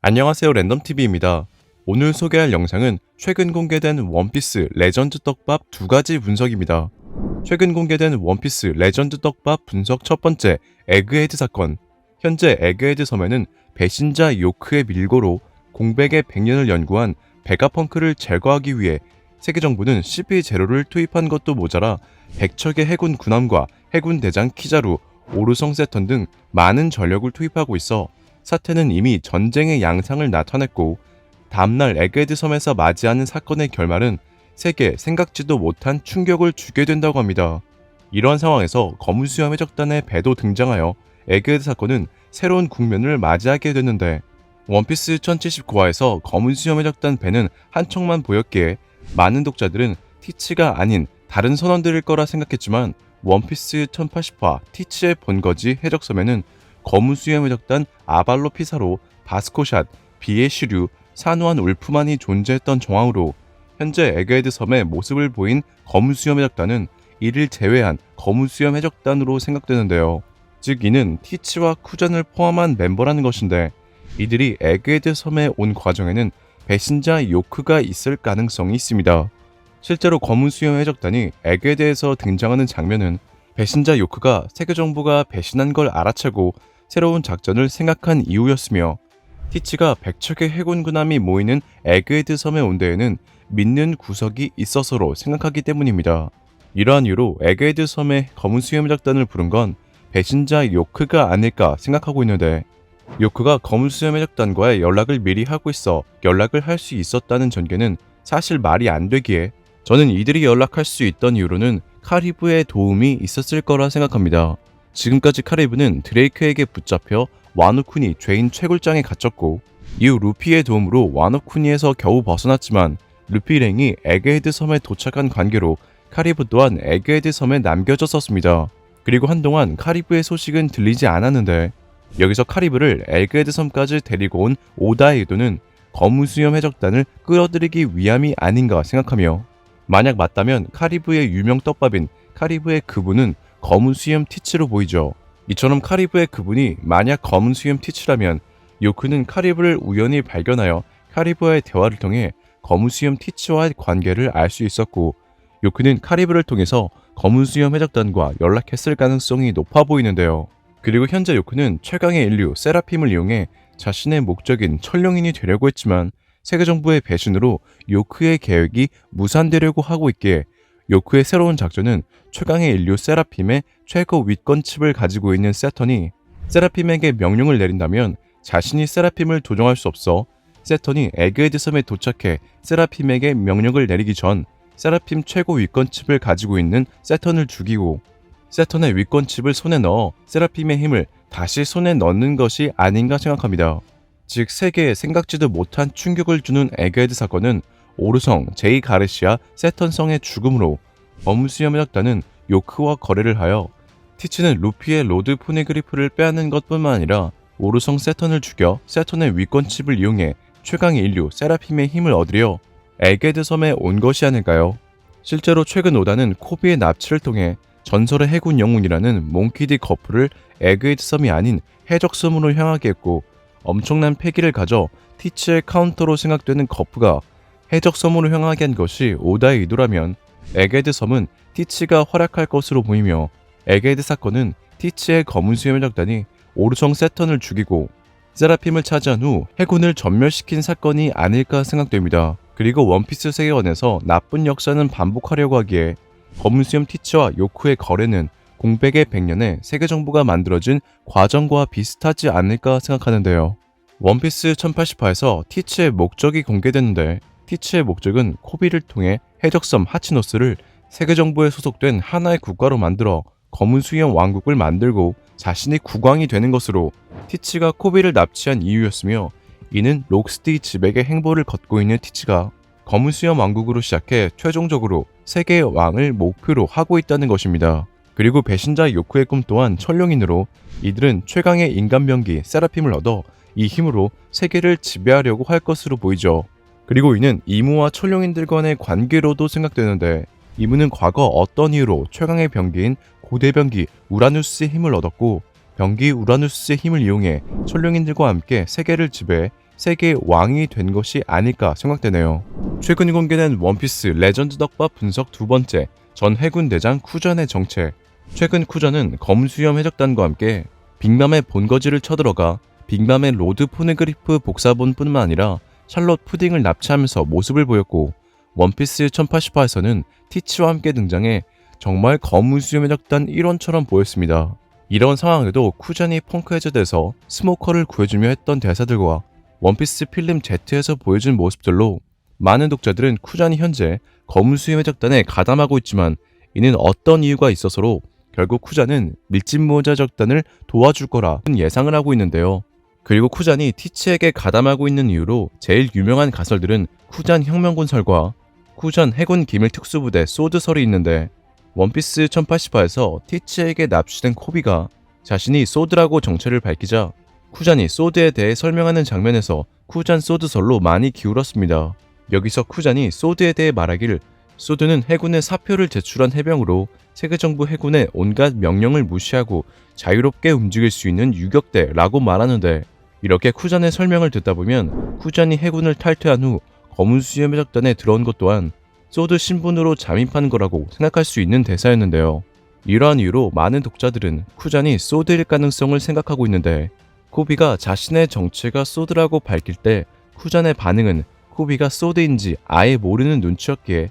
안녕하세요, 랜덤TV입니다. 오늘 소개할 영상은 최근 공개된 원피스 레전드 떡밥 두 가지 분석입니다. 최근 공개된 원피스 레전드 떡밥 분석 첫 번째, 에그헤드 사건. 현재 에그헤드 섬에는 배신자 요크의 밀고로 공백의 100년을 연구한 베가펑크를 제거하기 위해 세계 정부는 CP0를 투입한 것도 모자라 100척의 해군 군함과 해군 대장 키자루, 오르성 세턴 등 많은 전력을 투입하고 있어 사태는 이미 전쟁의 양상을 나타냈고, 다음날 에그헤드 섬에서 맞이하는 사건의 결말은 세계 생각지도 못한 충격을 주게 된다고 합니다. 이러한 상황에서 검은수염 해적단의 배도 등장하여 에그헤드 사건은 새로운 국면을 맞이하게 되는데, 원피스 1079화에서 검은수염 해적단 배는 한 척만 보였기에 많은 독자들은 티치가 아닌 다른 선원들일 거라 생각했지만, 원피스 1080화 티치의 본거지 해적섬에는 검은수염 해적단 아발로 피사로, 바스코샷, 비의 시류, 산호한 울프만이 존재했던 정황으로 현재 에그헤드 섬의 모습을 보인 검은수염 해적단은 이를 제외한 검은수염 해적단으로 생각되는데요. 즉 이는 티치와 쿠잔을 포함한 멤버라는 것인데, 이들이 에그헤드 섬에 온 과정에는 배신자 요크가 있을 가능성이 있습니다. 실제로 검은수염 해적단이 에그헤드에서 등장하는 장면은 배신자 요크가 세계 정부가 배신한 걸 알아채고 새로운 작전을 생각한 이후였으며, 티치가 100척의 해군 군함이 모이는 에그헤드 섬에 온 데에는 믿는 구석이 있어서로 생각하기 때문입니다. 이러한 이유로 에그헤드 섬에 검은수염 해적단을 부른 건 배신자 요크가 아닐까 생각하고 있는데, 요크가 검은수염 해적단과의 연락을 미리 하고 있어 연락을 할 수 있었다는 전개는 사실 말이 안 되기에, 저는 이들이 연락할 수 있던 이유로는 카리브의 도움이 있었을 거라 생각합니다. 지금까지 카리브는 드레이크에게 붙잡혀 와노쿠니 죄인 채굴장에 갇혔고, 이후 루피의 도움으로 와노쿠니에서 겨우 벗어났지만 루피 일행이 에그헤드 섬에 도착한 관계로 카리브 또한 에그헤드 섬에 남겨졌었습니다. 그리고 한동안 카리브의 소식은 들리지 않았는데, 여기서 카리브를 에그헤드 섬까지 데리고 온 오다의 의도는 검은수염 해적단을 끌어들이기 위함이 아닌가 생각하며, 만약 맞다면 카리브의 유명 떡밥인 카리브의 그분은 검은수염 티치로 보이죠. 이처럼 카리브의 그분이 만약 검은수염 티치라면 요크는 카리브를 우연히 발견하여 카리브와의 대화를 통해 검은수염 티치와의 관계를 알 수 있었고, 요크는 카리브를 통해서 검은수염 해적단과 연락했을 가능성이 높아 보이는데요. 그리고 현재 요크는 최강의 인류 세라핌을 이용해 자신의 목적인 천룡인이 되려고 했지만 세계정부의 배신으로 요크의 계획이 무산되려고 하고 있기에, 요크의 새로운 작전은 최강의 인류 세라핌의 최고 윗권칩을 가지고 있는 세턴이 세라핌에게 명령을 내린다면 자신이 세라핌을 조종할 수 없어 세턴이 에그헤드 섬에 도착해 세라핌에게 명령을 내리기 전 세라핌 최고 윗권칩을 가지고 있는 세턴을 죽이고, 세턴의 윗권칩을 손에 넣어 세라핌의 힘을 다시 손에 넣는 것이 아닌가 생각합니다. 즉 세계에 생각지도 못한 충격을 주는 에그헤드 사건은 오르성, 제이 가르시아, 세턴성의 죽음으로 검은수염 해적단은 요크와 거래를 하여 티치는 루피의 로드 포네그리프를 빼앗는 것뿐만 아니라 오르성 세턴을 죽여 세턴의 윗권칩을 이용해 최강의 인류 세라핌의 힘을 얻으려 에그헤드 섬에 온 것이 아닐까요? 실제로 최근 오다는 코비의 납치를 통해 전설의 해군 영웅이라는 몽키디 거프를 에그헤드 섬이 아닌 해적섬으로 향하게 했고, 엄청난 패기를 가져 티치의 카운터로 생각되는 거프가 해적섬으로 향하게 한 것이 오다의 의도라면, 에그헤드 섬은 티치가 활약할 것으로 보이며, 에그헤드 사건은 티치의 검은수염 해적단이 오르성 세턴을 죽이고 세라핌을 차지한 후 해군을 전멸시킨 사건이 아닐까 생각됩니다. 그리고 원피스 세계관에서 나쁜 역사는 반복하려고 하기에 검은수염 티치와 요크의 거래는 공백의 100년에 세계정부가 만들어진 과정과 비슷하지 않을까 생각하는데요. 원피스 1080화에서 티치의 목적이 공개됐는데, 티치의 목적은 코비를 통해 해적섬 하치노스를 세계정부에 소속된 하나의 국가로 만들어 검은수염 왕국을 만들고 자신이 국왕이 되는 것으로 티치가 코비를 납치한 이유였으며, 이는 록스티 지백의 행보를 걷고 있는 티치가 검은수염 왕국으로 시작해 최종적으로 세계의 왕을 목표로 하고 있다는 것입니다. 그리고 배신자 요크의 꿈 또한 천룡인으로 이들은 최강의 인간병기 세라핌을 얻어 이 힘으로 세계를 지배하려고 할 것으로 보이죠. 그리고 이는 이무와 천룡인들 간의 관계로도 생각되는데, 이무는 과거 어떤 이유로 최강의 병기인 고대병기 우라누스의 힘을 얻었고, 병기 우라누스의 힘을 이용해 천룡인들과 함께 세계를 지배해 세계의 왕이 된 것이 아닐까 생각되네요. 최근 공개된 원피스 레전드 떡밥 분석 두 번째, 전 해군 대장 쿠전의 정체. 최근 쿠전은 검수염 해적단과 함께 빅맘의 본거지를 쳐들어가 빅맘의 로드 포네그리프 복사본뿐만 아니라 샬롯 푸딩을 납치하면서 모습을 보였고, 원피스 1080화에서는 티치와 함께 등장해 정말 검수염 해적단 일원처럼 보였습니다. 이런 상황에도 쿠전이 펑크해저돼서 스모커를 구해주며 했던 대사들과 원피스 필름 Z에서 보여준 모습들로 많은 독자들은 쿠전이 현재 검수염 해적단에 가담하고 있지만, 이는 어떤 이유가 있어서로 결국 쿠전은 밀짚모자 적단을 도와줄 거라 예상을 하고 있는데요. 그리고 쿠전이 티치에게 가담하고 있는 이유로 제일 유명한 가설들은 쿠전 혁명군설과 쿠전 해군 기밀 특수부대 소드설이 있는데, 원피스 1080화에서 티치에게 납치된 코비가 자신이 소드라고 정체를 밝히자 쿠전이 소드에 대해 설명하는 장면에서 쿠전 소드설로 많이 기울었습니다. 여기서 쿠전이 소드에 대해 말하길, 소드는 해군에 사표를 제출한 해병으로 세계정부 해군의 온갖 명령을 무시하고 자유롭게 움직일 수 있는 유격대라고 말하는데, 이렇게 쿠전의 설명을 듣다 보면 쿠전이 해군을 탈퇴한 후 검은수염 해적단에 들어온 것 또한 소드 신분으로 잠입한 거라고 생각할 수 있는 대사였는데요. 이러한 이유로 많은 독자들은 쿠전이 소드일 가능성을 생각하고 있는데, 코비가 자신의 정체가 소드라고 밝힐 때 쿠전의 반응은 코비가 소드인지 아예 모르는 눈치였기에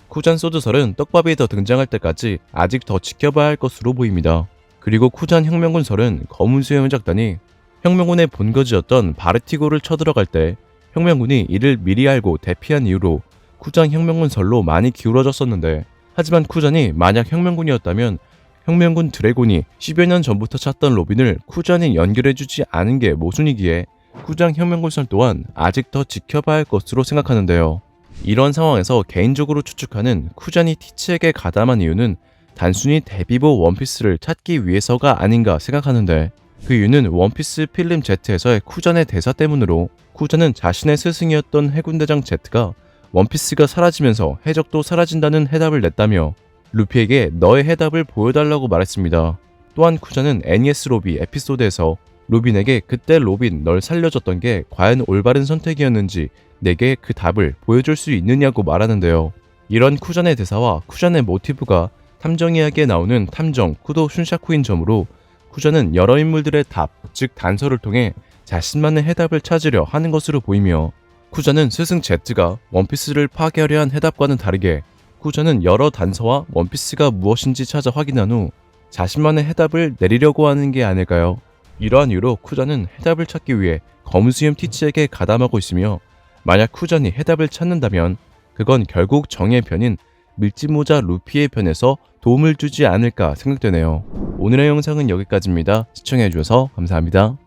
쿠전 소드설은 떡밥이 더 등장할 때까지 아직 더 지켜봐야 할 것으로 보입니다. 그리고 쿠전 혁명군설은 검은수염 해적단이 혁명군의 본거지였던 바르티고를 쳐들어갈 때 혁명군이 이를 미리 알고 대피한 이유로 쿠전 혁명군설로 많이 기울어졌었는데, 하지만 쿠전이 만약 혁명군이었다면 혁명군 드래곤이 10여 년 전부터 찾던 로빈을 쿠전이 연결해주지 않은 게 모순이기에 쿠전 혁명군설 또한 아직 더 지켜봐야 할 것으로 생각하는데요. 이런 상황에서 개인적으로 추측하는 쿠전이 티치에게 가담한 이유는 단순히 데뷔보 원피스를 찾기 위해서가 아닌가 생각하는데, 그 이유는 원피스 필름 Z에서의 쿠전의 대사 때문으로, 쿠전은 자신의 스승이었던 해군대장 Z가 원피스가 사라지면서 해적도 사라진다는 해답을 냈다며 루피에게 너의 해답을 보여달라고 말했습니다. 또한 쿠전은 NES 로비 에피소드에서 로빈에게 그때 로빈 널 살려줬던 게 과연 올바른 선택이었는지 내게 그 답을 보여줄 수 있느냐고 말하는데요. 이런 쿠전의 대사와 쿠전의 모티브가 탐정 이야기에 나오는 탐정 쿠도 슌샤쿠인 점으로 쿠전은 여러 인물들의 답, 즉 단서를 통해 자신만의 해답을 찾으려 하는 것으로 보이며, 쿠전은 스승 Z가 원피스를 파괴하려 한 해답과는 다르게 쿠전은 여러 단서와 원피스가 무엇인지 찾아 확인한 후 자신만의 해답을 내리려고 하는 게 아닐까요? 이러한 이유로 쿠전은 해답을 찾기 위해 검수염 티치에게 가담하고 있으며, 만약 쿠전이 해답을 찾는다면 그건 결국 정의 편인 밀짚모자 루피의 편에서 도움을 주지 않을까 생각되네요. 오늘의 영상은 여기까지입니다. 시청해주셔서 감사합니다.